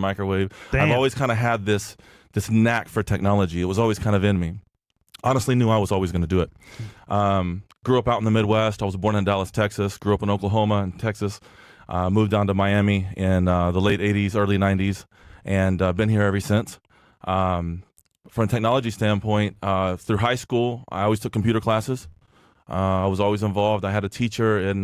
microwave. Damn. I've always kind of had this knack for technology. It was always kind of in me. Honestly, knew I was always going to do it. Grew up out in the Midwest. I was born in Dallas, Texas. Grew up in Oklahoma and Texas. Moved down to Miami in the late 80s, early 90s, and been here ever since. From a technology standpoint, through high school, I always took computer classes. I was always involved. I had a teacher in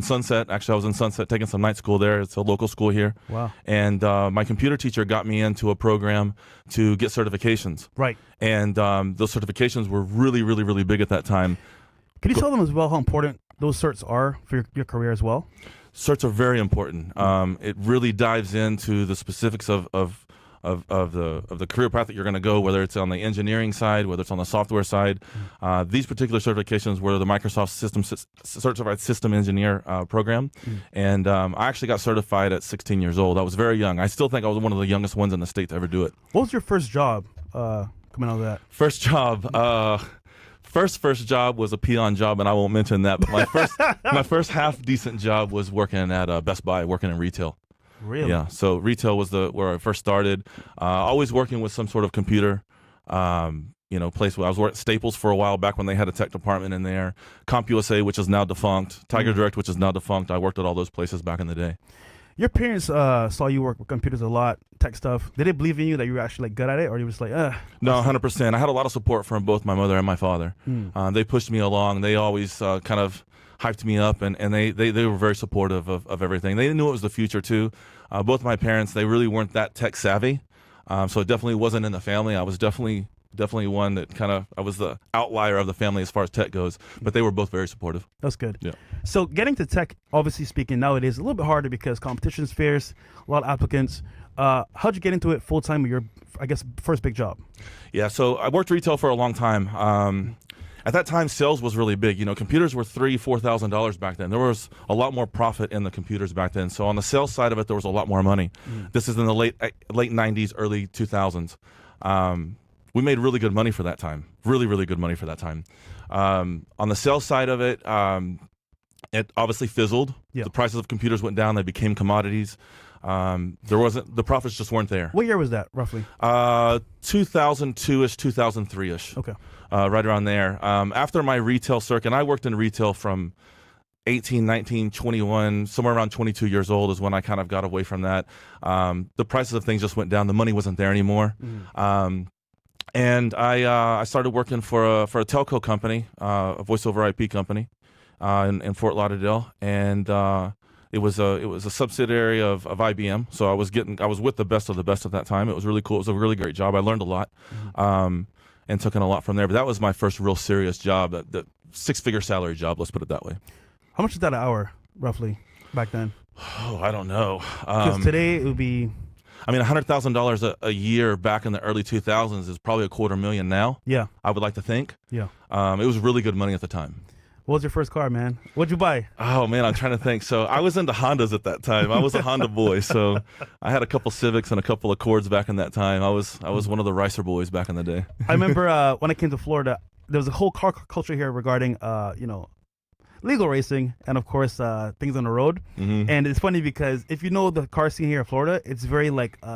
Sunset. Actually, I was in Sunset taking some night school there. It's a local school here. Wow. And my computer teacher got me into a program to get certifications. Right. And those certifications were really, really, really big at that time. Can you tell them as well how important those certs are for your career as well? Certs are very important. It really dives into the specifics of the career path that you're going to go, whether it's on the engineering side, whether it's on the software side. These particular certifications were the Microsoft Certified System Engineer program. And I actually got certified at 16 years old. I was very young. I still think I was one of the youngest ones in the state to ever do it. What was your first job coming out of that? First job, first job was a peon job, and I won't mention that. But my first half decent job was working at Best Buy, working in retail. Really? Yeah. So retail was where I first started. Always working with some sort of computer. Place where I was working at Staples for a while back when they had a tech department in there. CompUSA, which is now defunct. Tiger Direct, which is now defunct. I worked at all those places back in the day. Your parents saw you work with computers a lot, tech stuff. Did they believe in you that you were actually good at it, or you were just like, No, 100%. I had a lot of support from both my mother and my father. They pushed me along. They always kind of hyped me up, and they were very supportive of everything. They knew it was the future too. Both my parents, they really weren't that tech savvy, so it definitely wasn't in the family. I was definitely one that I was the outlier of the family as far as tech goes, but they were both very supportive. That's good. Yeah. So getting to tech, obviously speaking, nowadays a little bit harder because competition is fierce, a lot of applicants. How'd you get into it full time with your, I guess, first big job? Yeah, so I worked retail for a long time. At that time, sales was really big. Computers were $3,000-$4,000 back then. There was a lot more profit in the computers back then. So on the sales side of it, there was a lot more money. This is in the late 90s, early 2000s. We made really good money for that time. Really, really good money for that time. On the sales side of it, it obviously fizzled. Yeah. The prices of computers went down. They became commodities. The profits just weren't there. What year was that, roughly? 2002-ish, 2003-ish. Okay. Right around there. After my retail circuit, I worked in retail from 18, 19, 21, somewhere around 22 years old is when I kind of got away from that. The prices of things just went down. The money wasn't there anymore. And I started working for a telco company, a voice over IP company in Fort Lauderdale, and it was a subsidiary of IBM. So I was with the best of the best at that time. It was really cool. It was a really great job. I learned a lot. And took in a lot from there. But that was my first real serious job, the six-figure salary job, let's put it that way. How much is that an hour, roughly, back then? Oh, I don't know. Because today it would be... I mean, $100,000 a year back in the early 2000s is probably $250,000 now. Yeah. I would like to think. Yeah. It was really good money at the time. What was your first car, man? What'd you buy? Oh, man, I'm trying to think. So I was into Hondas at that time. I was a Honda boy. So I had a couple Civics and a couple Accords back in that time. I was one of the Ricer boys back in the day. I remember when I came to Florida, there was a whole car culture here regarding, legal racing and, of course, things on the road. And it's funny because if you know the car scene here in Florida, it's very,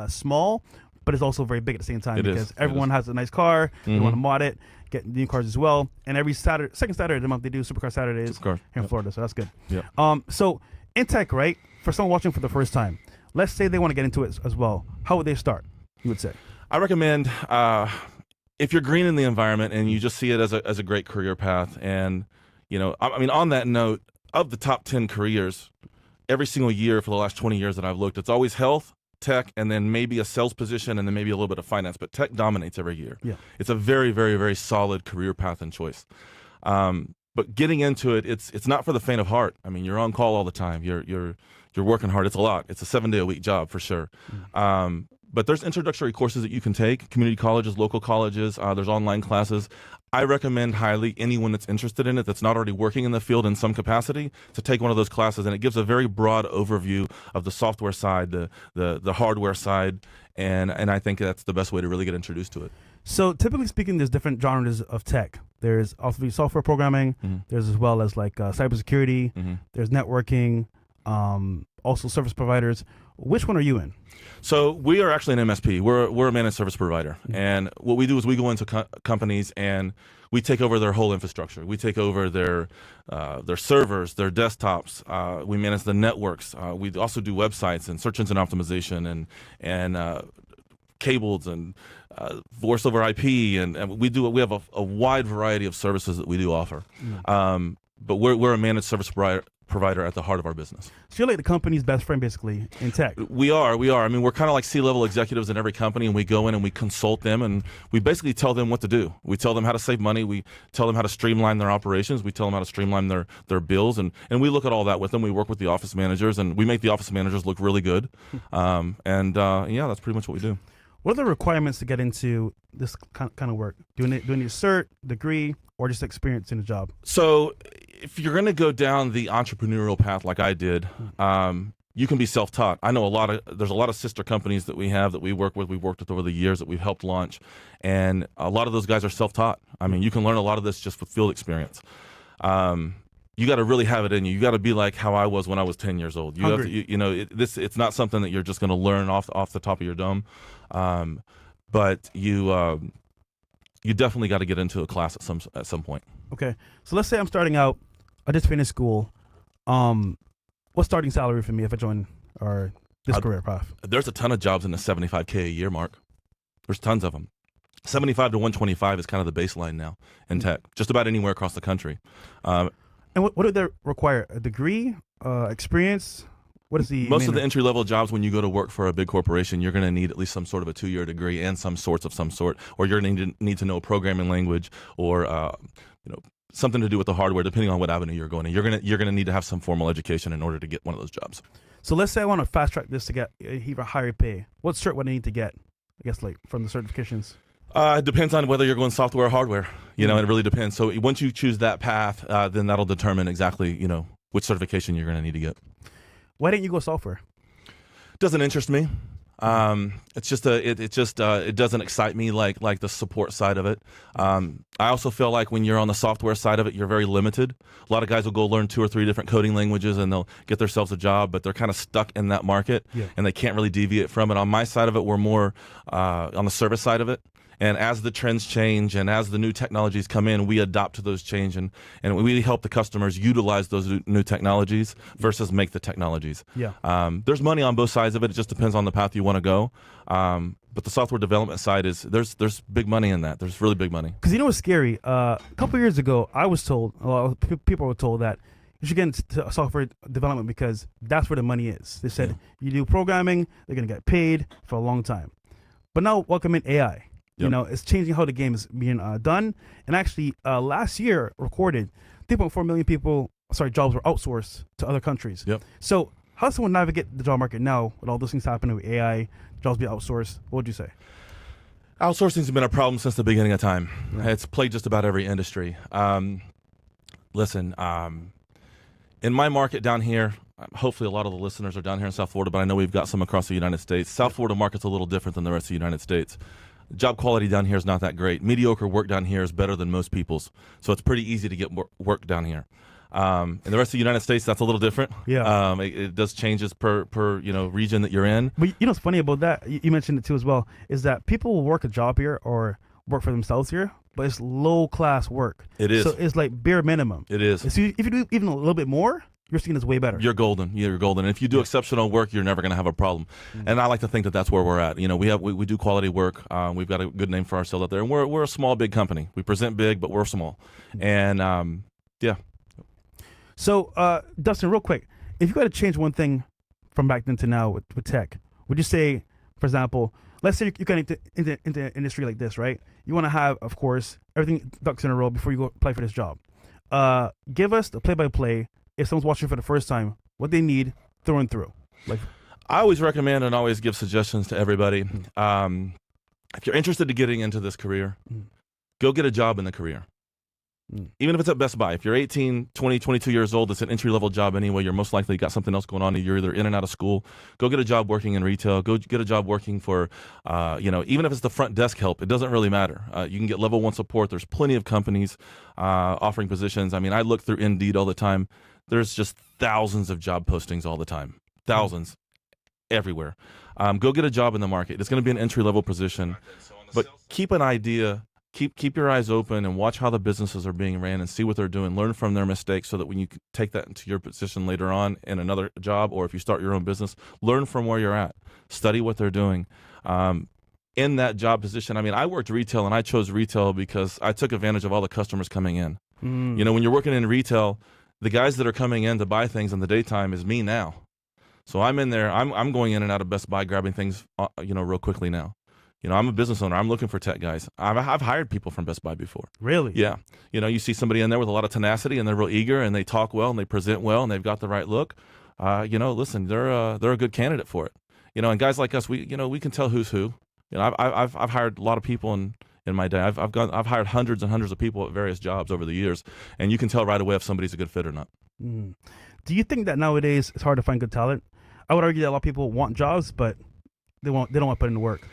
small, but it's also very big at the same time because everyone has a nice car. They want to mod it, get new cars as well. And every second Saturday of the month, they do Supercar Saturdays here in Florida. So that's good. Yeah. So in tech, right, for someone watching for the first time, let's say they want to get into it as well. How would they start, you would say? I recommend if you're green in the environment and you just see it as a great career path. And, on that note, of the top 10 careers, every single year for the last 20 years that I've looked, it's always health, tech, and then maybe a sales position, and then maybe a little bit of finance, but tech dominates every year. Yeah. It's a very, very, very solid career path and choice. But getting into it, it's not for the faint of heart. I mean, you're on call all the time. You're working hard. It's a lot. It's a 7-day-a-week job for sure. But there's introductory courses that you can take, community colleges, local colleges. There's online classes. I recommend highly anyone that's interested in it, that's not already working in the field in some capacity, to take one of those classes. And it gives a very broad overview of the software side, the hardware side, and I think that's the best way to really get introduced to it. So typically speaking, there's different genres of tech. There's obviously software programming. There's as well as cybersecurity. There's networking. Also service providers. Which one are you in? So we are actually an MSP. We're a managed service provider, and what we do is we go into companies and we take over their whole infrastructure. We take over their servers, their desktops. We manage the networks. We also do websites and search engine optimization and cables and voice over IP, and we have a wide variety of services that we do offer. But we're a managed service provider at the heart of our business. So you're like the company's best friend, basically, in tech. We are. I mean, we're kind of like C-level executives in every company, and we go in and we consult them, and we basically tell them what to do. We tell them how to save money. We tell them how to streamline their operations. We tell them how to streamline their bills, and we look at all that with them. We work with the office managers, and we make the office managers look really good. Yeah, that's pretty much what we do. What are the requirements to get into this kind of work? Do you need a cert, degree, or just experience in the job? So if you're going to go down the entrepreneurial path like I did, you can be self-taught. I know there's a lot of sister companies that we have that we work with. We've worked with over the years that we've helped launch, and a lot of those guys are self-taught. I mean, you can learn a lot of this just with field experience. You got to really have it in you. You got to be like how I was when I was 10 years old. You have to, it's not something that you're just going to learn off the top of your dome. But you definitely got to get into a class at some point. Okay, so let's say I'm starting out. I just finished school. What's starting salary for me if I join this career path? There's a ton of jobs in the $75K a year mark. There's tons of them. 75 to 125 is kind of the baseline now in tech, just about anywhere across the country. And what do they require? A degree, experience? What is the most of the entry-level jobs when you go to work for a big corporation, you're going to need at least some sort of a 2-year degree and some sort, or you're going to need to know a programming language or something to do with the hardware, depending on what avenue you're going in. You're going to need to have some formal education in order to get one of those jobs. So let's say I want to fast track this to get even higher pay. What cert would I need to get? I guess like from the certifications. It depends on whether you're going software or hardware. It really depends. So once you choose that path, then that'll determine exactly, which certification you're going to need to get. Why didn't you go software? It doesn't interest me. It doesn't excite me like the support side of it. I also feel like when you're on the software side of it, you're very limited. A lot of guys will go learn 2 or 3 different coding languages and they'll get themselves a job, but they're kind of stuck in that market and they can't really deviate from it. On my side of it, we're more on the service side of it. And as the trends change and as the new technologies come in, we adopt to those change and we help the customers utilize those new technologies versus make the technologies. There's money on both sides of it. It just depends on the path you want to go. But the software development side there's big money in that. There's really big money. Because what's scary? A couple years ago, I was told, a lot of people were told that you should get into software development because that's where the money is. They said you do programming, they're going to get paid for a long time. But now welcome in AI. It's changing how the game is being done. And actually, last year recorded, 3.4 million jobs were outsourced to other countries. So how does someone navigate the job market now with all those things happening with AI, jobs being outsourced? What would you say? Outsourcing has been a problem since the beginning of time. It's plagued just about every industry. Listen, in my market down here, hopefully a lot of the listeners are down here in South Florida, but I know we've got some across the United States. South Florida market's a little different than the rest of the United States. Job quality down here is not that great. Mediocre work down here is better than most people's. So it's pretty easy to get work down here. In the rest of the United States, that's a little different. It does changes per region that you're in. But what's funny about that, you mentioned it too as well, is that people will work a job here or work for themselves here, but it's low class work. It is. So it's like bare minimum. It is. So if you do even a little bit more, you're seen as way better. You're golden. You're golden. And if you do exceptional work, you're never going to have a problem. And I like to think that that's where we're at. We do quality work. We've got a good name for ourselves out there. And we're a small, big company. We present big, but we're small. And So, Dustin, real quick, if you got to change one thing from back then to now with tech, would you say, for example, let's say you got into an industry like this, right? You want to have, of course, everything ducks in a row before you go apply for this job. Give us the play-by-play. If someone's watching for the first time, what they need through and through. I always recommend and always give suggestions to everybody. If you're interested in getting into this career, go get a job in the career. Even if it's at Best Buy. If you're 18, 20, 22 years old, it's an entry-level job anyway. You're most likely got something else going on. You're either in and out of school. Go get a job working in retail. Go get a job working for, even if it's the front desk help, it doesn't really matter. You can get level 1 support. There's plenty of companies offering positions. I mean, I look through Indeed all the time. There's just thousands of job postings all the time. Thousands. everywhere. Go get a job in the market. It's going to be an entry-level position, but keep an idea. Keep your eyes open and watch how the businesses are being ran and see what they're doing. Learn from their mistakes so that when you take that into your position later on in another job, or if you start your own business, learn from where you're at. Study what they're doing. In that job position, I mean, I worked retail, and I chose retail because I took advantage of all the customers coming in. You know, when you're working in retail, the guys that are coming in to buy things in the daytime is me now. So I'm in there. I'm going in and out of Best Buy grabbing things, real quickly now. You know, I'm a business owner. I'm looking for tech guys. I've hired people from Best Buy before. Really? Yeah. You know, you see somebody in there with a lot of tenacity, and they're real eager, and they talk well, and they present well, and they've got the right look. Listen, they're a good candidate for it. You know, and guys like us, we can tell who's who. You know, I've hired a lot of people in my day. I've hired hundreds and hundreds of people at various jobs over the years, and you can tell right away if somebody's a good fit or not. Do you think that nowadays it's hard to find good talent? I would argue that a lot of people want jobs, but they don't want to put in the work.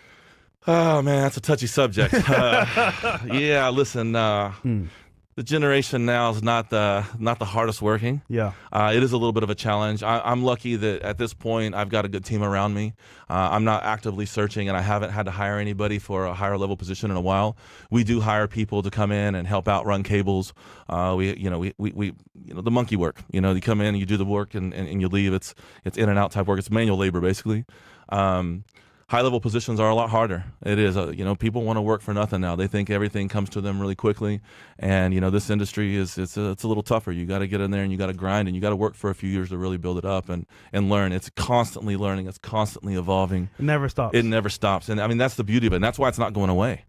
Oh man, that's a touchy subject. Yeah, listen, the generation now is not the hardest working. Yeah, it is a little bit of a challenge. I'm lucky that at this point I've got a good team around me. I'm not actively searching, and I haven't had to hire anybody for a higher level position in a while. We do hire people to come in and help out run cables. We the monkey work. You know, you come in, you do the work, and you leave. It's in and out type work. It's manual labor basically. High-level positions are a lot harder. It is, people want to work for nothing now. They think everything comes to them really quickly, and this industry it's a little tougher. You got to get in there and you got to grind, and you got to work for a few years to really build it up and learn. It's constantly learning. It's constantly evolving. It never stops. It never stops, and I mean that's the beauty of it. And that's why it's not going away.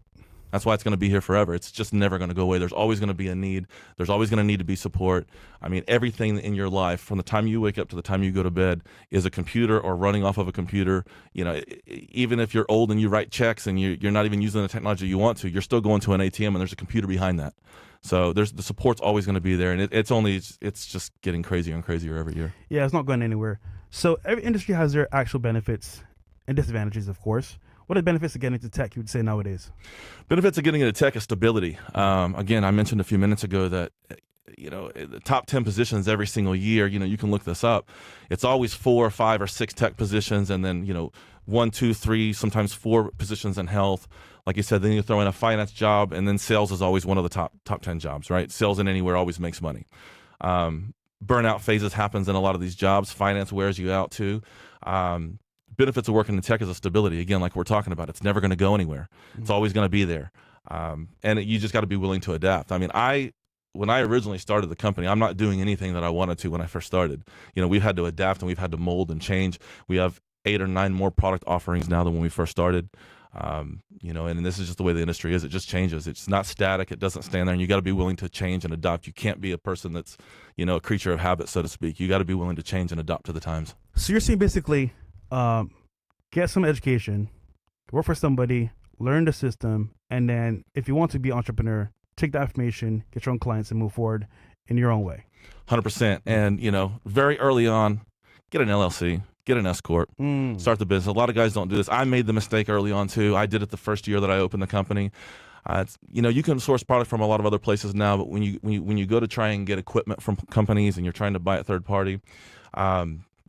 That's why it's going to be here forever. It's just never going to go away. There's always going to be a need. There's always going to need to be support. I mean, everything in your life, from the time you wake up to the time you go to bed, is a computer or running off of a computer. You know, even if you're old and you write checks and you're not even using the technology you want to, you're still going to an ATM and there's a computer behind that. So the support's always going to be there, and it's just getting crazier and crazier every year. Yeah, it's not going anywhere. So every industry has their actual benefits and disadvantages, of course. What are the benefits of getting into tech, you would say, nowadays? Benefits of getting into tech is stability. Again, I mentioned a few minutes ago that, the top 10 positions every single year, you can look this up. It's always 4 or 5 or 6 tech positions, and then, 1, 2, 3, sometimes 4 positions in health. Like you said, then you throw in a finance job, and then sales is always one of the top 10 jobs, right? Sales in anywhere always makes money. Burnout phases happens in a lot of these jobs. Finance wears you out too. Benefits of working in tech is a stability. Again, like we're talking about, it's never going to go anywhere. It's always going to be there. And you just got to be willing to adapt. I mean, when I originally started the company, I'm not doing anything that I wanted to when I first started. We've had to adapt and we've had to mold and change. We have 8 or 9 more product offerings now than when we first started. And this is just the way the industry is. It just changes. It's not static. It doesn't stand there, and you got to be willing to change and adopt. You can't be a person that's, a creature of habit, so to speak. You got to be willing to change and adopt to the times. So you're saying basically, get some education, work for somebody, learn the system, and then if you want to be an entrepreneur, take that information, get your own clients, and move forward in your own way. 100%. And, very early on, get an LLC, get an S Corp, start the business. A lot of guys don't do this. I made the mistake early on too. I did it the first year that I opened the company. You can source product from a lot of other places now, but when you go to try and get equipment from companies and you're trying to buy it third party,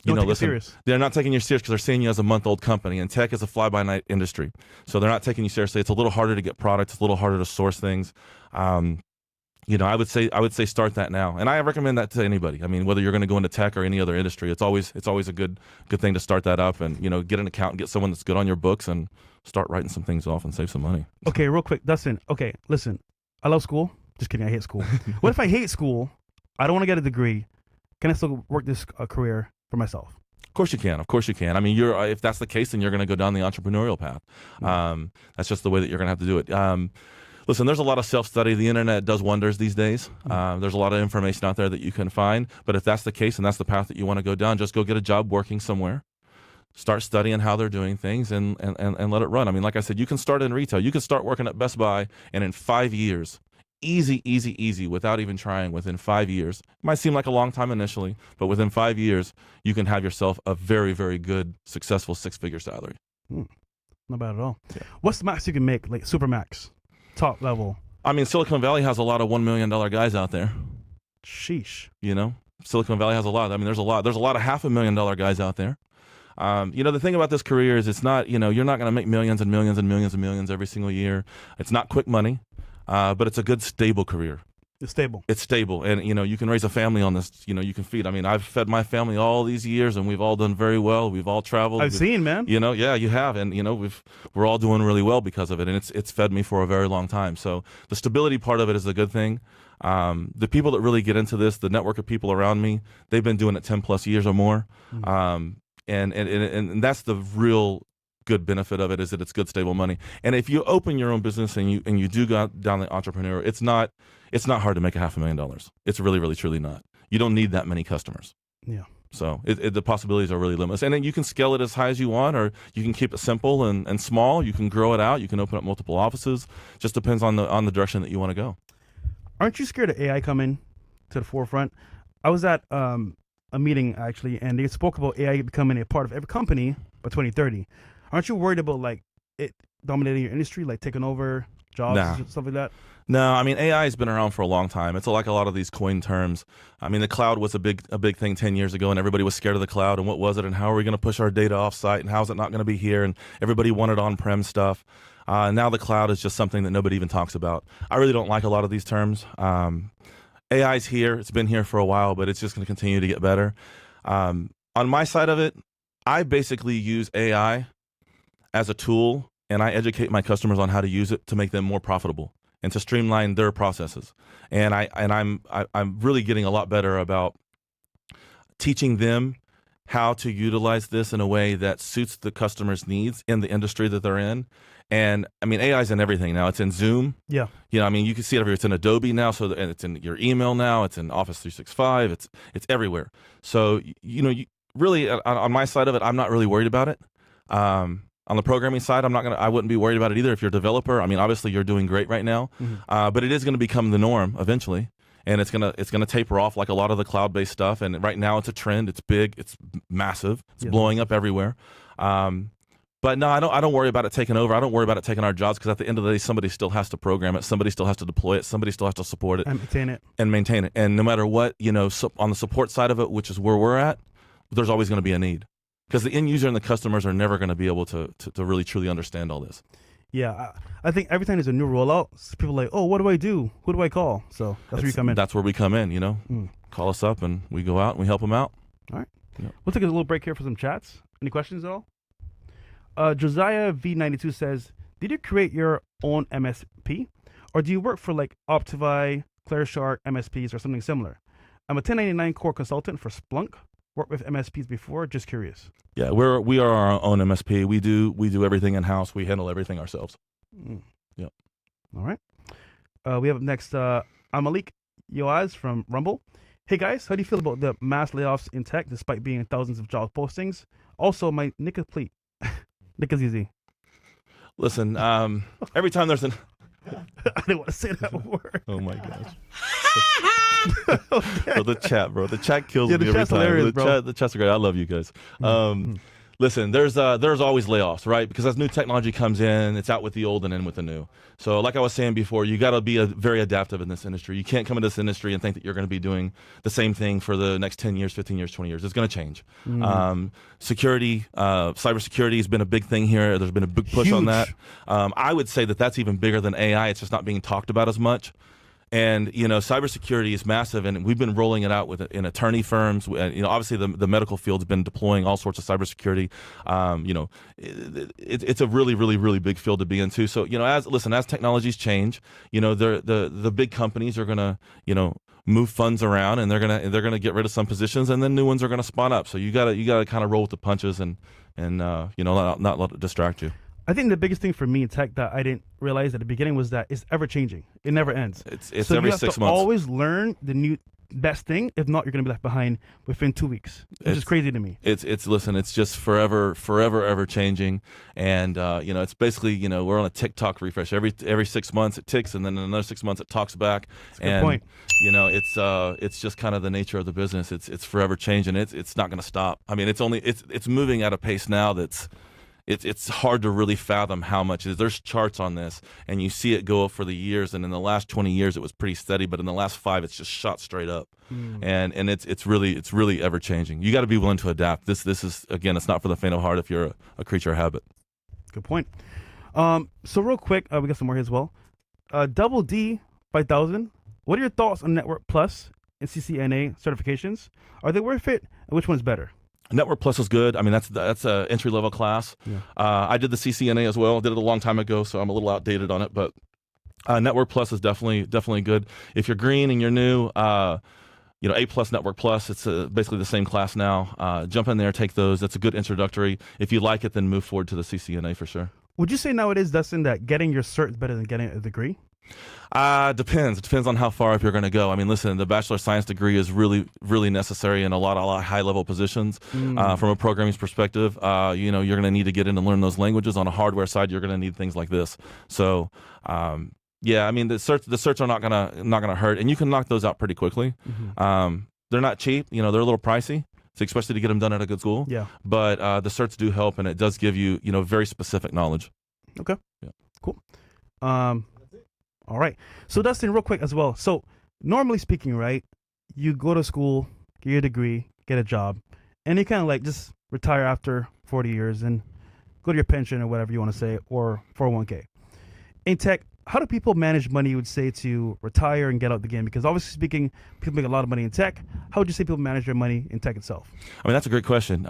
listen, they're not taking you serious because they're seeing you as a month-old company, and tech is a fly-by-night industry. So they're not taking you seriously. It's a little harder to get products. It's a little harder to source things. I would say start that now, and I recommend that to anybody. I mean, whether you're going to go into tech or any other industry, it's always a good thing to start that up and get an account and get someone that's good on your books and start writing some things off and save some money. Okay, real quick, Dustin. Okay, listen, I love school. Just kidding, I hate school. What if I hate school? I don't want to get a degree. Can I still work this career for myself? Of course you can. I mean, if that's the case, then you're going to go down the entrepreneurial path. That's just the way that you're going to have to do it. Listen, there's a lot of self-study. The internet does wonders these days. There's a lot of information out there that you can find. But if that's the case and that's the path that you want to go down, just go get a job working somewhere. Start studying how they're doing things and let it run. I mean, like I said, you can start in retail. You can start working at Best Buy, and in 5 years, easy, without even trying, within 5 years, it might seem like a long time initially, but within 5 years, you can have yourself a very, very good, successful 6-figure salary. Not bad at all. Yeah. What's the max you can make, like super max, top level? I mean, Silicon Valley has a lot of $1 million guys out there. Sheesh. Silicon Valley has a lot. I mean, there's a lot of $500,000 guys out there. The thing about this career is it's not, you're not going to make millions and millions and millions and millions every single year. It's not quick money, but it's a good, stable career. It's stable. It's stable, and you can raise a family on this. You can feed. I mean, I've fed my family all these years, and we've all done very well. We've all traveled. I've seen, man. Yeah, you have, and we're all doing really well because of it, and it's fed me for a very long time. So the stability part of it is a good thing. The people that really get into this, the network of people around me, they've been doing it 10+ years or more, and that's the real good benefit of it, is that it's good, stable money. And if you open your own business and you do go down the entrepreneur, it's not hard to make $500,000. It's really, really, truly not. You don't need that many customers. Yeah. So the possibilities are really limitless. And then you can scale it as high as you want, or you can keep it simple and small. You can grow it out. You can open up multiple offices. Just depends on the direction that you want to go. Aren't you scared of AI coming to the forefront? I was at a meeting, actually, and they spoke about AI becoming a part of every company by 2030. Aren't you worried about it dominating your industry, taking over jobs and stuff like that? No, I mean, AI has been around for a long time. It's like a lot of these coined terms. I mean, the cloud was a big thing 10 years ago, and everybody was scared of the cloud, and what was it, and how are we going to push our data off-site, and how is it not going to be here, and everybody wanted on-prem stuff. Now the cloud is just something that nobody even talks about. I really don't like a lot of these terms. AI's here. It's been here for a while, but it's just going to continue to get better. On my side of it, I basically use AI as a tool, and I educate my customers on how to use it to make them more profitable and to streamline their processes. And I'm really getting a lot better about teaching them how to utilize this in a way that suits the customer's needs in the industry that they're in. And I mean, AI is in everything now. It's in Zoom. Yeah. I mean, you can see it everywhere. It's in Adobe now, and it's in your email now. It's in Office 365. It's everywhere. So you really, on my side of it, I'm not really worried about it. On the programming side, I wouldn't be worried about it either. If you're a developer, I mean, obviously you're doing great right now, but it is going to become the norm eventually, and it's gonna taper off like a lot of the cloud-based stuff. And right now, it's a trend. It's big. It's massive. It's blowing up everywhere. But no, I don't worry about it taking over. I don't worry about it taking our jobs, because at the end of the day, somebody still has to program it. Somebody still has to deploy it. Somebody still has to support it and maintain it. And no matter what, on the support side of it, which is where we're at, there's always going to be a need. Because the end user and the customers are never going to be able to really truly understand all this. Yeah, I think every time there's a new rollout, people are like, oh, what do I do? Who do I call? So that's where you come in. That's where we come in, Call us up and we go out and we help them out. All right. Yep. We'll take a little break here for some chats. Any questions at all? Josiah V92 says, did you create your own MSP? Or do you work for Optify, ClearShark, MSPs, or something similar? I'm a 1099 core consultant for Splunk. Worked with MSPs before, just curious. Yeah, we are our own MSP. We do everything in-house. We handle everything ourselves. Yep. All right. We have next, I'm Malik Yoaz from Rumble. Hey guys, how do you feel about the mass layoffs in tech despite being in thousands of job postings? Also, my Nick is easy. Listen, every time there's an... I didn't want to say that word. Oh my gosh. Okay. The chat kills me every time. The chat's are great. I love you guys. Listen, there's always layoffs, right? Because as new technology comes in, it's out with the old and in with the new. So like I was saying before, you got to be very adaptive in this industry. You can't come into this industry and think that you're going to be doing the same thing for the next 10 years, 15 years, 20 years. It's going to change. Security, cybersecurity has been a big thing here. There's been a big push on that. I would say that that's even bigger than AI. It's just not being talked about as much. And cybersecurity is massive, and we've been rolling it out in attorney firms. Obviously the medical field's been deploying all sorts of cybersecurity. It's a really, really, really big field to be into. So as technologies change, the big companies are gonna move funds around, and they're gonna get rid of some positions, and then new ones are gonna spawn up. So you gotta kind of roll with the punches and not let it distract you. I think the biggest thing for me in tech that I didn't realize at the beginning was that it's ever changing. It never ends. It's so every 6 months. You have to always learn the new best thing. If not, you're going to be left behind within 2 weeks, which is crazy to me. It's just forever ever changing. And it's basically we're on a TikTok refresh. Every 6 months it ticks, and then in another 6 months it talks back. That's a good point. It's just kind of the nature of the business. It's forever changing. It's not going to stop. I mean, it's moving at a pace now that's it's hard to really fathom how much it is. There's charts on this, and you see it go up for the years. And in the last 20 years, it was pretty steady, but in the last 5, it's just shot straight up. And it's really ever changing. You got to be willing to adapt. This is, again, it's not for the faint of heart if you're a creature of habit. Good point. So real quick, we got some more here as well. Double D by 1,000. What are your thoughts on Network Plus and CCNA certifications? Are they worth it? And which one's better? Network Plus is good. I mean, that's a entry level class. Yeah. I did the CCNA as well. Did it a long time ago, so I'm a little outdated on it. But Network Plus is definitely good. If you're green and you're new, A Plus, Network Plus, it's basically the same class now. Jump in there, take those. That's a good introductory. If you like it, then move forward to the CCNA for sure. Would you say nowadays, Dustin, that getting your cert is better than getting a degree? Depends. It depends on how far up you're going to go. I mean, listen, the bachelor of science degree is really in a lot of high level positions. From a programming perspective, you're going to need to get in and learn those languages. On a hardware side, you're going to need things like this. So, yeah, I mean, the certs are not gonna hurt, and you can knock those out pretty quickly. They're not cheap. They're a little pricey. So especially to get them done at a good school. Yeah. But the certs do help, and it does give you, very specific knowledge. Okay. Yeah. Cool. All right. So Dustin, real quick as well. So normally speaking, right, you go to school, get your degree, get a job, and you kind of like just retire after 40 years and go to your pension or whatever you want to say, or 401k. In tech, how do people manage money, you would say, to retire and get out the game? Because obviously speaking, people make a lot of money in tech. How would you say people manage their money in tech itself? I mean, that's a great question.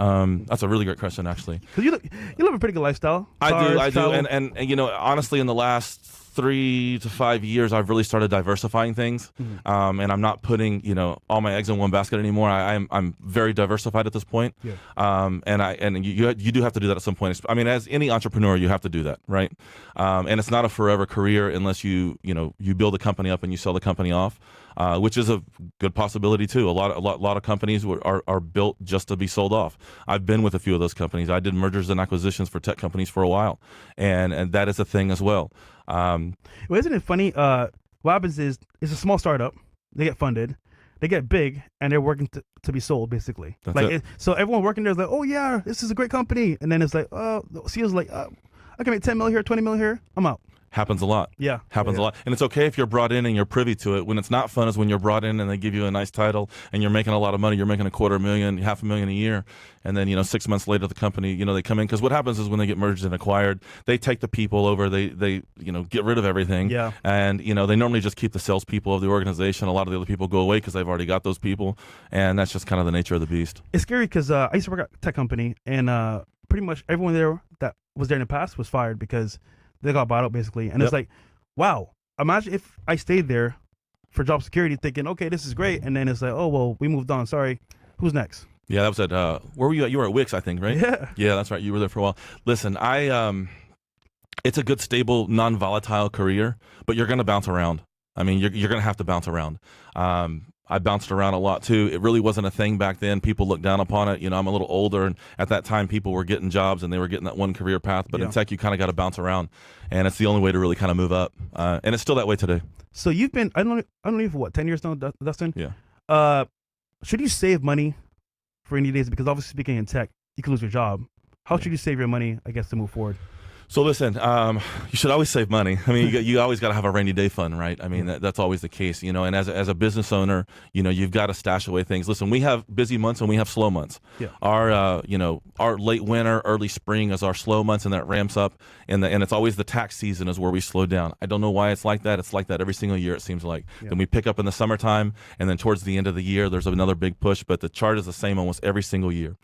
That's a really great question, actually. Because you live a pretty good lifestyle. I do. And honestly, in the last 3 to 5 years, I've really started diversifying things. And I'm not putting, all my eggs in one basket anymore. I'm very diversified at this point. Yeah. And you do have to do that at some point. I mean, as any entrepreneur, you have to do that, right? And it's not a forever career unless you build a company up and you sell the company off, which is a good possibility too. A lot of companies are built just to be sold off. I've been with a few of those companies. I did mergers and acquisitions for tech companies for a while, and that is a thing as well. Well, isn't it funny? What happens is it's a small startup. They get funded, they get big, and they're working to be sold, basically. That's it. So everyone working there is like, oh yeah, this is a great company, and then it's like, the CEO's like, I can make 10 mil here, 20 mil here, I'm out. Happens a lot. Yeah. Happens a lot. And it's okay if you're brought in and you're privy to it. When it's not fun is when you're brought in and they give you a nice title and you're making a lot of money. You're making $250,000, $500,000 a year. And then, 6 months later, the company, they come in. Because what happens is when they get merged and acquired, they take the people over. They get rid of everything. Yeah. And, they normally just keep the salespeople of the organization. A lot of the other people go away because they've already got those people. And that's just kind of the nature of the beast. It's scary because I used to work at a tech company, and pretty much everyone there that was there in the past was fired because they got bought out, basically. And It's like, wow, imagine if I stayed there for job security thinking, okay, this is great. And then it's like, oh, well, we moved on. Sorry. Who's next? Yeah, that was at, where were you at? You were at Wix, I think, right? Yeah. Yeah, that's right. You were there for a while. Listen, it's a good, stable, non-volatile career, but you're going to bounce around. I mean, you're going to have to bounce around. I bounced around a lot too. It really wasn't a thing back then. People looked down upon it. I'm a little older, and at that time, people were getting jobs and they were getting that one career path. But in tech, you kind of got to bounce around, and it's the only way to really kind of move up. And it's still that way today. So you've been, I don't know for what, 10 years now, Dustin? Yeah. Should you save money for any days? Because obviously, speaking in tech, you can lose your job. How should you save your money, I guess, to move forward? So listen, you should always save money. I mean, you always got to have a rainy day fund, right? I mean, that's always the case, and as a business owner, you've got to stash away things. Listen, we have busy months and we have slow months. Yeah. Our late winter, early spring is our slow months, and that ramps up, and it's always the tax season is where we slow down. I don't know why it's like that. It's like that every single year, it seems like. Yeah. Then we pick up in the summertime, and then towards the end of the year, there's another big push, but the chart is the same almost every single year.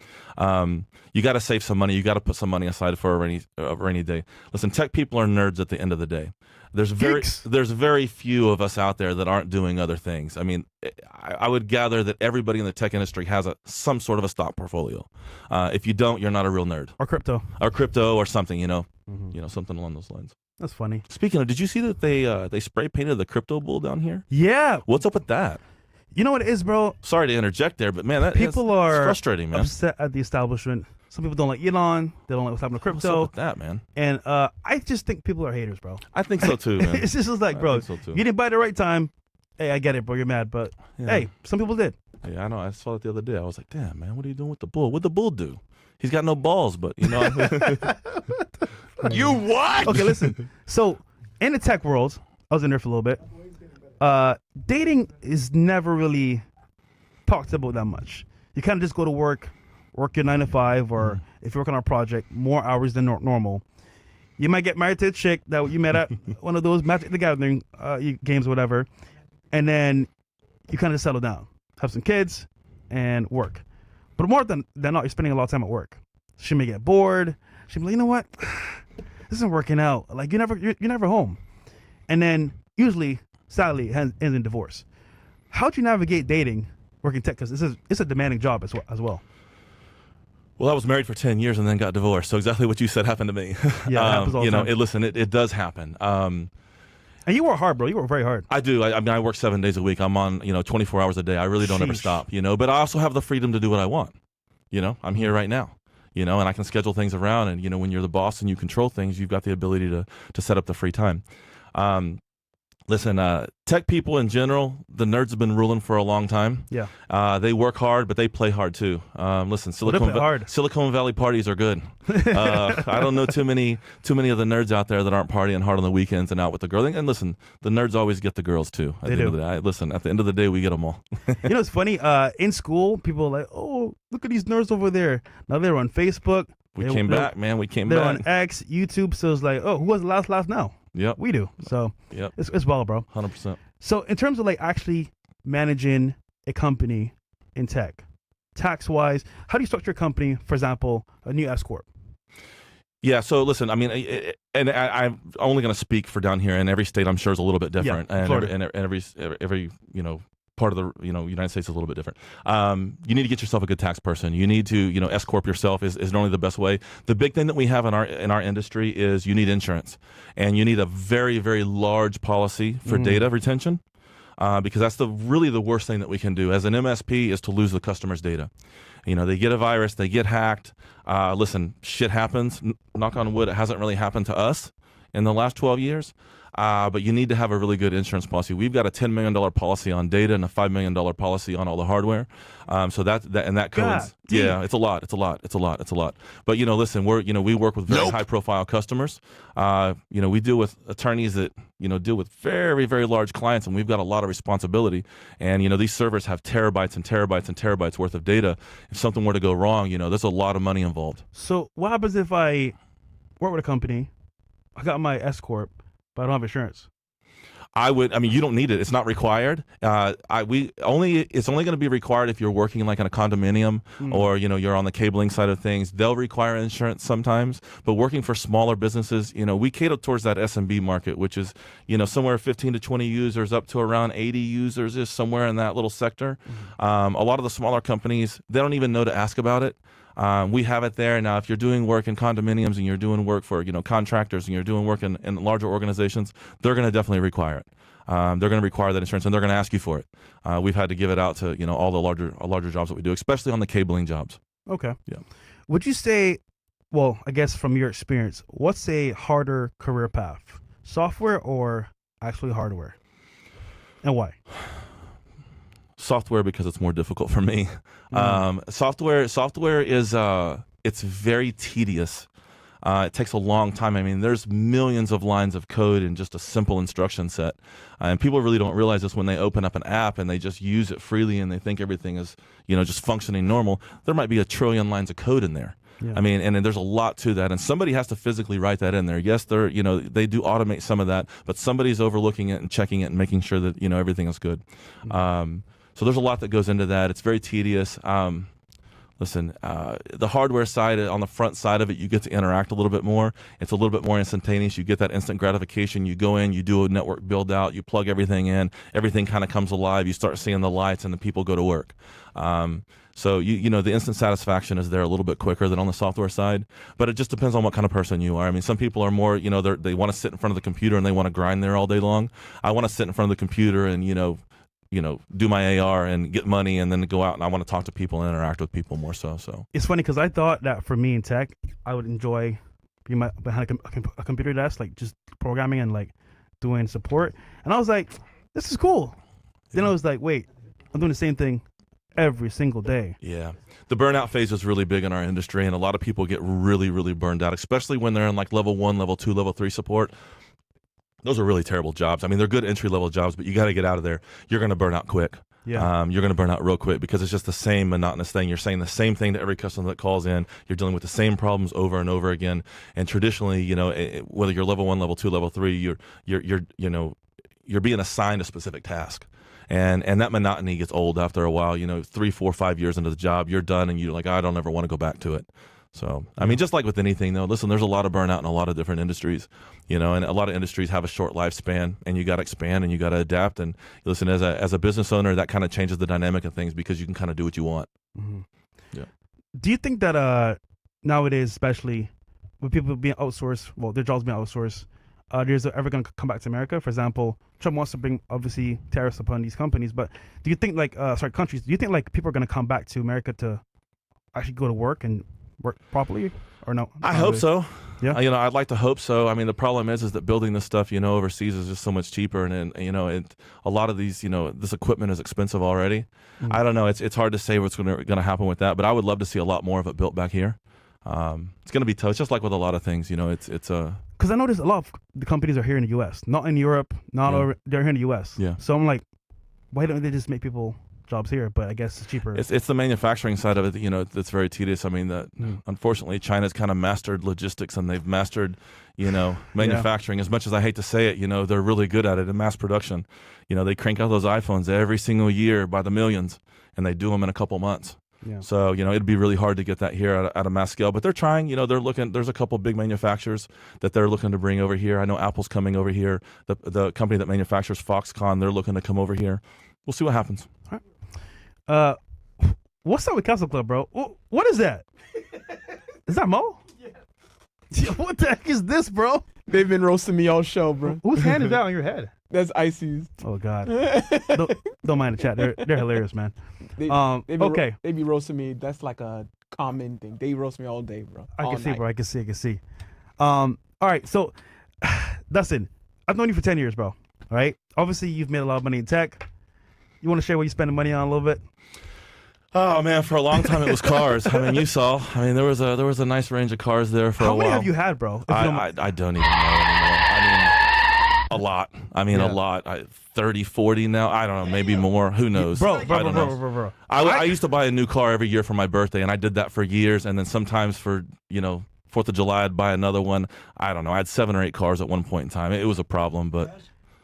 You got to save some money. You got to put some money aside for a rainy day. Listen, tech people are nerds at the end of the day. There's very few of us out there that aren't doing other things. I mean, I would gather that everybody in the tech industry has some sort of a stock portfolio. If you don't, you're not a real nerd. Or crypto. Or something, something along those lines. That's funny. Speaking of, did you see that they spray painted the crypto bull down here? Yeah. What's up with that? You know what it is, bro? Sorry to interject there, but man, people are frustrating, man. Upset at the establishment. Some people don't like Elon. They don't like what's happening to crypto. What's up with that, man? And I just think people are haters, bro. I think so too, man. It's just like, bro, you didn't buy it at the right time. Hey, I get it, bro. You're mad, but hey, some people did. Yeah, I know. I saw it the other day. I was like, damn, man, what are you doing with the bull? What'd the bull do? He's got no balls, but you know. You what? Okay, listen. So in the tech world, I was in there for a little bit. Dating is never really talked about that much. You kind of just go to work your 9 to 5, or if you're working on a project, more hours than normal. You might get married to a chick that you met at one of those Magic the Gathering games or whatever, and then you kind of settle down, have some kids, and work. But more than not, you're spending a lot of time at work. She may get bored. She'll be like, you know what? This isn't working out. Like, you're never home. And then usually, sadly, it ends in divorce. How'd you navigate dating, working tech? Because it's a demanding job as well. Well, I was married for 10 years and then got divorced. So exactly what you said happened to me. Yeah, it happens all the time. It does happen. And you work hard, bro. You work very hard. I do. I mean, I work 7 days a week. I'm on, 24 hours a day. I really don't ever stop, but I also have the freedom to do what I want. I'm here right now, and I can schedule things around. And, when you're the boss and you control things, you've got the ability to set up the free time. Listen, tech people in general, the nerds have been ruling for a long time. Yeah. They work hard, but they play hard too. Listen, Silicon Valley parties are good. I don't know too many of the nerds out there that aren't partying hard on the weekends and out with the girl. And listen, the nerds always get the girls too. At the end of the day. Listen, at the end of the day, we get them all. It's funny. In school, people are like, "Oh, look at these nerds over there." Now they're on Facebook. We came back, man. We came back. They're on X, YouTube. So it's like, oh, who was the last laugh now? Yep. We do. So yep. It's well, bro. 100%. So in terms of like actually managing a company in tech, tax-wise, how do you structure a company, for example, a new S Corp? Yeah, so listen, I mean, I'm only going to speak for down here, and every state I'm sure is a little bit different, and every part of the United States is a little bit different. You need to get yourself a good tax person. You need to S Corp yourself is normally the best way. The big thing that we have in our industry is you need insurance, and you need a very, very large policy for data retention, because that's really the worst thing that we can do as an MSP is to lose the customer's data. They get a virus, they get hacked. Listen, shit happens. Knock on wood, it hasn't really happened to us in the last 12 years. But you need to have a really good insurance policy. We've got a $10 million policy on data and a $5 million policy on all the hardware. So that codes. Yeah, it's a lot. But listen, we work with very high profile customers. We deal with attorneys that deal with very, very large clients, and we've got a lot of responsibility. And these servers have terabytes and terabytes and terabytes worth of data. If something were to go wrong, there's a lot of money involved. So what happens if I work with a company, I got my S Corp, but I don't have insurance? You don't need it. It's not required. It's only going to be required if you're working like in a condominium or, you're on the cabling side of things. They'll require insurance sometimes, but working for smaller businesses, we cater towards that SMB market, which is, somewhere 15 to 20 users up to around 80 users is somewhere in that little sector. A lot of the smaller companies, they don't even know to ask about it. We have it there. Now, if you're doing work in condominiums and you're doing work for, contractors and you're doing work in larger organizations, they're going to definitely require it. They're going to require that insurance, and they're going to ask you for it. We've had to give it out to, all the larger jobs that we do, especially on the cabling jobs. Okay. Yeah. Would you say, well, I guess from your experience, what's a harder career path? Software or actually hardware? And why? Software, because it's more difficult for me. Software is it's very tedious. It takes a long time. I mean, there's millions of lines of code in just a simple instruction set, and people really don't realize this when they open up an app and they just use it freely and they think everything is just functioning normal. There might be a trillion lines of code in there. Yeah. I mean, and there's a lot to that, and somebody has to physically write that in there. Yes, they do automate some of that, but somebody's overlooking it and checking it and making sure that everything is good. So there's a lot that goes into that. It's very tedious. Listen, the hardware side, on the front side of it, you get to interact a little bit more. It's a little bit more instantaneous. You get that instant gratification. You go in, you do a network build out, you plug everything in, everything kind of comes alive. You start seeing the lights and the people go to work. So the instant satisfaction is there a little bit quicker than on the software side, but it just depends on what kind of person you are. I mean, some people are more, they want to sit in front of the computer and they want to grind there all day long. I want to sit in front of the computer and, do my AR and get money and then go out and I want to talk to people and interact with people more so. It's funny because I thought that for me in tech, I would enjoy being behind a computer desk, like just programming and like doing support. And I was like, this is cool. Then I was like, wait, I'm doing the same thing every single day. Yeah. The burnout phase is really big in our industry, and a lot of people get really, really burned out, especially when they're in like level 1, level 2, level 3 support. Those are really terrible jobs. I mean, they're good entry-level jobs, but you got to get out of there. You're going to burn out quick. Yeah. You're going to burn out real quick because it's just the same monotonous thing. You're saying the same thing to every customer that calls in. You're dealing with the same problems over and over again. And traditionally, you know, whether you're level 1, level 2, level 3, you're being assigned a specific task. And that monotony gets old after a while. You know, 3, 4, 5 years into the job, you're done, and you're like, I don't ever want to go back to it. So, I mean, just like with anything, though, listen, there's a lot of burnout in a lot of different industries, you know, and a lot of industries have a short lifespan, and you got to expand and you got to adapt. And listen, as a business owner, that kind of changes the dynamic of things because you can kind of do what you want. Mm-hmm. Yeah. Do you think that nowadays, especially with people being outsourced, well, their jobs being outsourced, there's ever going to come back to America? For example, Trump wants to bring, obviously, tariffs upon these companies, but do you think, like, countries, do you think, like, people are going to come back to America to actually go to work and work properly, or no? I hope so. Yeah. You know, I'd like to hope so. I mean, the problem is that building this stuff, you know, overseas is just so much cheaper, and you know, a lot of these, you know, this equipment is expensive already. Mm-hmm. I don't know. It's hard to say what's going to happen with that, but I would love to see a lot more of it built back here. It's going to be tough. It's just like with a lot of things, you know. It's because I noticed a lot of the companies are here in the U.S., not in Europe, they're here in the U.S. Yeah. So I'm like, why don't they just make people jobs here? But I guess it's cheaper. It's the manufacturing side of it, you know, that's very tedious. I mean, unfortunately, China's kind of mastered logistics, and they've mastered, you know, manufacturing. As much as I hate to say it, you know, they're really good at it in mass production. You know, they crank out those iPhones every single year by the millions, and they do them in a couple months. Yeah. So, you know, it'd be really hard to get that here at a mass scale, but they're trying. You know, they're looking. There's a couple big manufacturers that they're looking to bring over here. I know Apple's coming over here. The company that manufactures Foxconn, they're looking to come over here. We'll see what happens. All right. What's up with Castle Club, bro? What is that? Is that Mo? Yeah. What the heck is this, bro? They've been roasting me all show, bro. Whose hand is that on your head? That's Icy's. Oh God. don't mind the chat. They're hilarious, man. Okay. They be roasting me. That's like a common thing. They roast me all day, bro. I can see. All right. So, Dustin, I've known you for 10 years, bro. All right. Obviously, you've made a lot of money in tech. You want to share what you spending money on a little bit? Oh man, for a long time it was cars. I mean, you saw. I mean, there was a nice range of cars there for a while. How many have you had, bro? I don't even know anymore. I mean, a lot. I mean, a lot. 30, 40 now. I don't know, maybe more. Who knows? Bro. I used to buy a new car every year for my birthday, and I did that for years. And then sometimes for, you know, 4th of July, I'd buy another one. I don't know. I had 7 or 8 cars at one point in time. It was a problem, but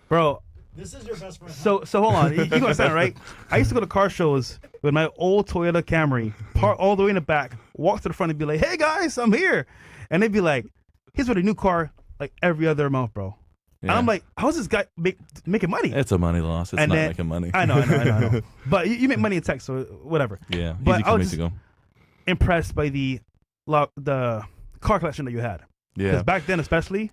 bro. This is your best friend. So hold on. You understand, right? I used to go to car shows with my old Toyota Camry, park all the way in the back, walk to the front and be like, "Hey guys, I'm here," and they'd be like, "He's with a new car like every other month, bro." Yeah. And I'm like, "How's this guy making money?" It's a money loss. It's not making money. I know. But you make money in tech, so whatever. Yeah, but easy I was to go. impressed by the car collection that you had. Yeah. Because back then, especially,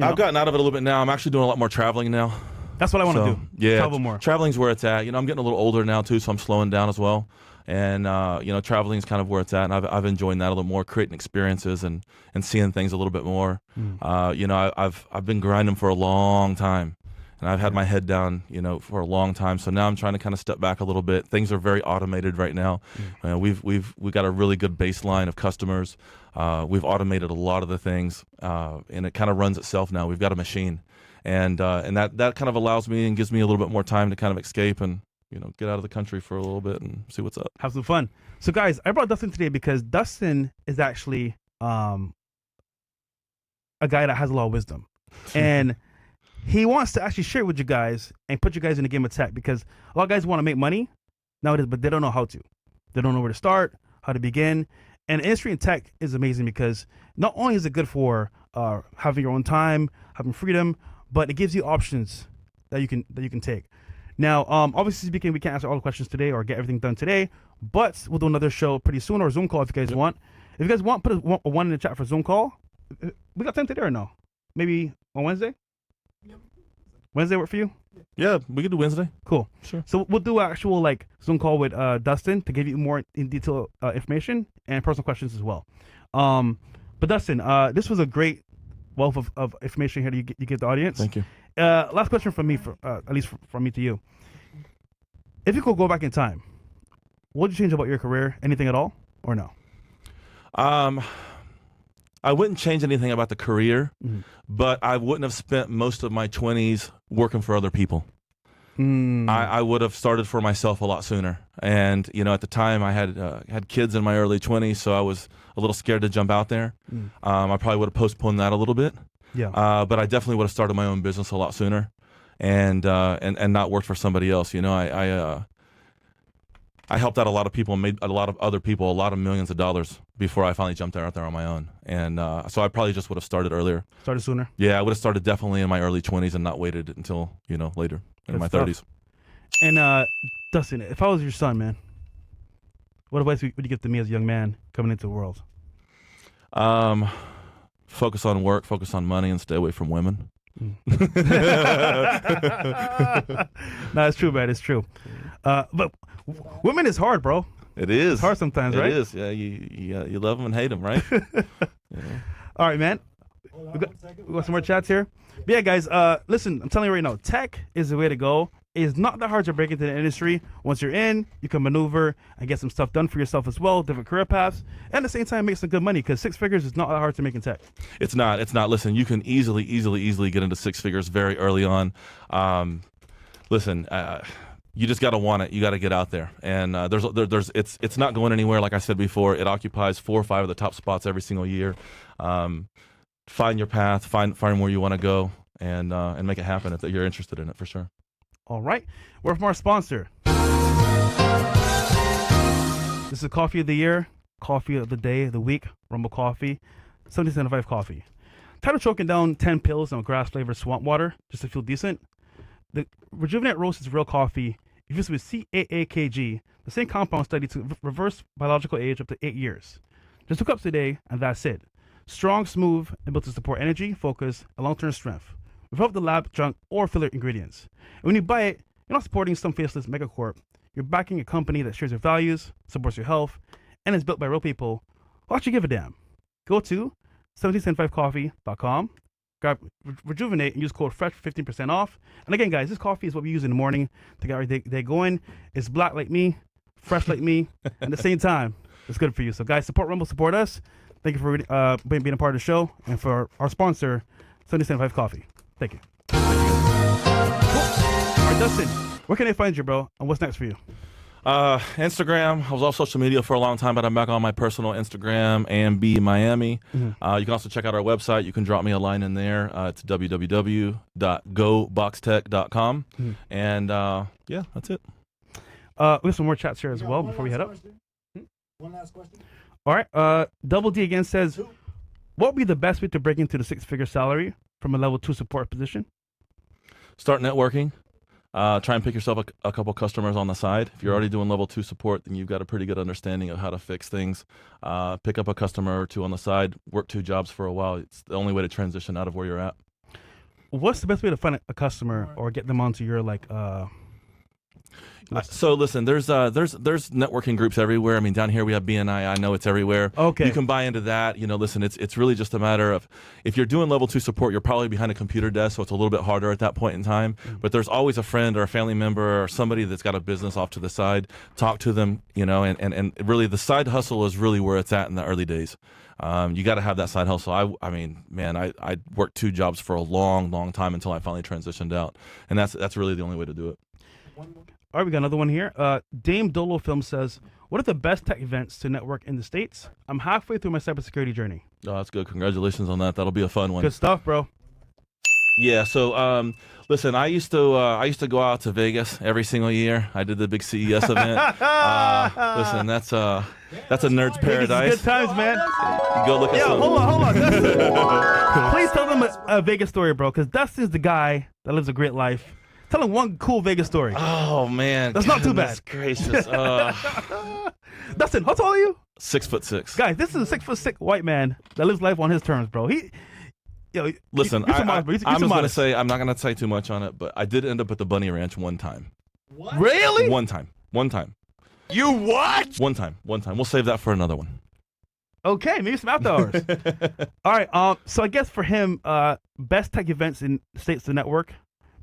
I've gotten out of it a little bit now. I'm actually doing a lot more traveling now. That's what I want to do. Yeah, travel more. Traveling's where it's at. You know, I'm getting a little older now too, so I'm slowing down as well. And you know, traveling's kind of where it's at, and I've enjoyed that a little more, creating experiences and seeing things a little bit more. You know, I've been grinding for a long time, and I've had my head down, you know, for a long time. So now I'm trying to kind of step back a little bit. Things are very automated right now. We've got a really good baseline of customers. We've automated a lot of the things, and it kind of runs itself now. We've got a machine. And that kind of allows me and gives me a little bit more time to kind of escape and, you know, get out of the country for a little bit and see what's up. Have some fun. So guys, I brought Dustin today because Dustin is actually a guy that has a lot of wisdom. And he wants to actually share with you guys and put you guys in the game of tech, because a lot of guys want to make money nowadays, but they don't know how to. They don't know where to start, how to begin. And industry in tech is amazing because not only is it good for having your own time, having freedom, but it gives you options that you can take. Now, obviously speaking, we can't answer all the questions today or get everything done today, but we'll do another show pretty soon, or Zoom call if you guys want. If you guys want, put a one in the chat for Zoom call. We got time today or no? Maybe on Wednesday? Yep. Wednesday work for you? Yeah, we could do Wednesday. Cool. Sure. So we'll do an actual like Zoom call with Dustin to give you more in detail information and personal questions as well. But Dustin, this was a great wealth of information here that you give the audience. Thank you. Last question from me, at least from me to you. If you could go back in time, what did you change about your career? Anything at all, or no? I wouldn't change anything about the career, but I wouldn't have spent most of my 20s working for other people. I would have started for myself a lot sooner. And, at the time I had kids in my early 20s, so I was a little scared to jump out there. I probably would have postponed that a little bit. Yeah. But I definitely would have started my own business a lot sooner and not worked for somebody else. I helped out a lot of people and made a lot of other people a lot of millions of dollars before I finally jumped out there on my own. And so I probably just would have started earlier. Started sooner? Yeah, I would have started definitely in my early 20s and not waited until, later in my 30s. And Dustin, if I was your son, man, what advice would you give to me as a young man coming into the world? Focus on work, focus on money, and stay away from women. No, it's true, man. It's true. But women is hard, bro. It is. It's hard sometimes, right? It is. Yeah, you love them and hate them, right? All right, man. We got some more chats here. But yeah, guys, listen, I'm telling you right now, tech is the way to go. It's not that hard to break into the industry. Once you're in, you can maneuver and get some stuff done for yourself as well, different career paths, and at the same time make some good money, because 6 figures is not that hard to make in tech. It's not. Listen, you can easily get into 6 figures very early on. Listen, you just got to want it. You got to get out there, and it's not going anywhere. Like I said before, it occupies 4 or 5 of the top spots every single year. Find your path, find where you want to go, and make it happen if you're interested in it, for sure. All right, we're from our sponsor. This is Coffee of the Year, Coffee of the Day, of the Week, Rumble Coffee, 1775 Coffee. Tired of choking down 10 pills on grass-flavored swamp water just to feel decent? The Rejuvenate Roast is real coffee infused with CAAKG, the same compound studied to reverse biological age up to 8 years. Just 2 cups a day, and that's it. Strong, smooth, and built to support energy, focus, and long-term strength, without the lab, junk, or filler ingredients. And when you buy it, you're not supporting some faceless megacorp. You're backing a company that shares your values, supports your health, and is built by real people who actually give a damn. Go to 1775coffee.com, grab Rejuvenate, and use code FRESH for 15% off. And again, guys, this coffee is what we use in the morning to get our day going. It's black like me, fresh like me, and at the same time, it's good for you. So, guys, support Rumble, support us. Thank you for being a part of the show, and for our sponsor, 1775 Coffee. Thank you. Cool. All right, Dustin, where can they find you, bro? And what's next for you? Instagram. I was off social media for a long time, but I'm back on my personal Instagram, AMB Miami. You can also check out our website. You can drop me a line in there. It's www.goboxtech.com. And yeah, that's it. We have some more chats here as well before we head up. One last question. All right. Double D again says, what would be the best way to break into the 6-figure salary from a level 2 support position? Start networking. Try and pick yourself a couple customers on the side. If you're already doing level 2 support, then you've got a pretty good understanding of how to fix things. Pick up a customer or 2 on the side. Work 2 jobs for a while. It's the only way to transition out of where you're at. What's the best way to find a customer or get them onto your so listen, there's networking groups everywhere. I mean, down here we have BNI. I know it's everywhere. Okay. You can buy into that. Listen, it's really just a matter of, if you're doing level 2 support, you're probably behind a computer desk, so it's a little bit harder at that point in time. But there's always a friend or a family member or somebody that's got a business off to the side. Talk to them, and really the side hustle is really where it's at in the early days. You got to have that side hustle. I mean, man, I worked 2 jobs for a long, long time until I finally transitioned out, and that's really the only way to do it. All right, we got another one here. Dame Dolo Film says, what are the best tech events to network in the States? I'm halfway through my cybersecurity journey. Oh, that's good. Congratulations on that. That'll be a fun one. Good stuff, bro. Yeah. So, listen, I used to go out to Vegas every single year. I did the big CES event. Listen, that's a nerd's paradise. Good times, man. Go look at some. Hold on. Dustin. Please tell them a Vegas story, bro, because Dustin's the guy that lives a great life. Tell him one cool Vegas story. Oh, man. That's not too bad. Gracious. Dustin, how tall are you? 6'6". Guys, this is a 6'6" white man that lives life on his terms, bro. Listen, I'm not going to say too much on it, but I did end up at the Bunny Ranch one time. What? Really? One time. You what? One time. We'll save that for another one. Okay, maybe some after hours. All right. So I guess for him, best tech events in the States to network,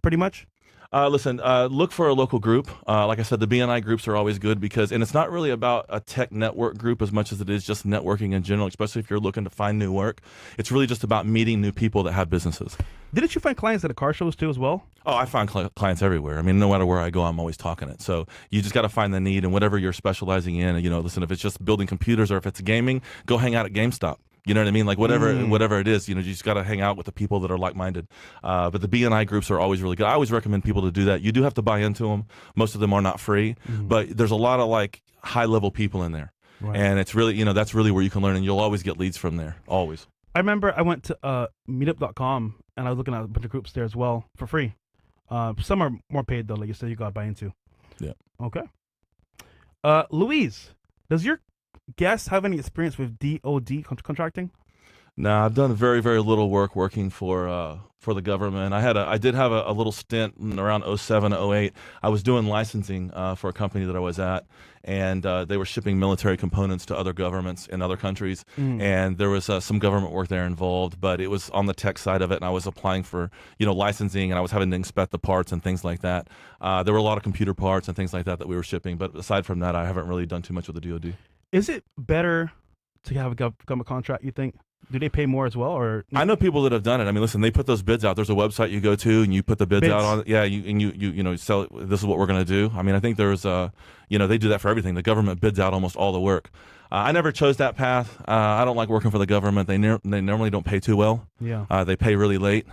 pretty much. Listen, look for a local group. Like I said, the BNI groups are always good and it's not really about a tech network group as much as it is just networking in general, especially if you're looking to find new work. It's really just about meeting new people that have businesses. Didn't you find clients at the car shows too as well? Oh, I find clients everywhere. I mean, no matter where I go, I'm always talking it. So you just got to find the need and whatever you're specializing in. Listen, if it's just building computers or if it's gaming, go hang out at GameStop. You know what I mean? Like whatever it is, you just got to hang out with the people that are like-minded. But the BNI groups are always really good. I always recommend people to do that. You do have to buy into them. Most of them are not free, but there's a lot of like high-level people in there. Right. And it's really, that's really where you can learn, and you'll always get leads from there, always. I remember I went to meetup.com and I was looking at a bunch of groups there as well for free. Some are more paid though, like you said, you got to buy into. Yeah. Okay. Louise, does your guest have any experience with DoD contracting? No, I've done very, very little work working for the government. I did have a little stint in around 07, 08. I was doing licensing for a company that I was at, and they were shipping military components to other governments in other countries, and there was some government work there involved, but it was on the tech side of it, and I was applying for licensing, and I was having to inspect the parts and things like that. There were a lot of computer parts and things like that we were shipping, but aside from that, I haven't really done too much with the DoD. Is it better to have a government contract, you think? Do they pay more as well, or I know people that have done it. I mean, listen, they put those bids out. There's a website you go to, and you put the bids out on. Yeah, you sell. This is what we're going to do. I mean, I think there's they do that for everything. The government bids out almost all the work. I never chose that path. I don't like working for the government. They normally don't pay too well. Yeah. They pay really late.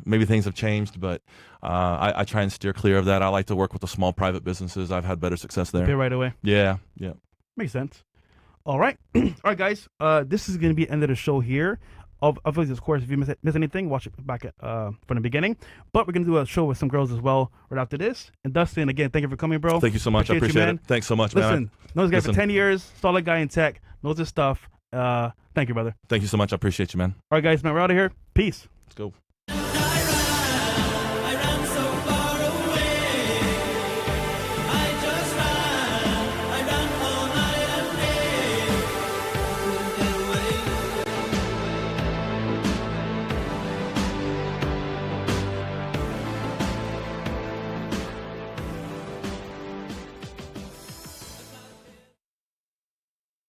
Maybe things have changed, but I try and steer clear of that. I like to work with the small private businesses. I've had better success there. Pay right away. Yeah. Makes sense. All right. All right, guys. This is going to be the end of the show here. Obviously, of course, if you miss anything, watch it back from the beginning. But we're going to do a show with some girls as well right after this. And Dustin, again, thank you for coming, bro. Thank you so much. I appreciate it. Thanks so much, man. Listen, know this guy for 10 years, solid guy in tech, knows his stuff. Thank you, brother. Thank you so much. I appreciate you, man. All right, guys, man, we're out of here. Peace. Let's go.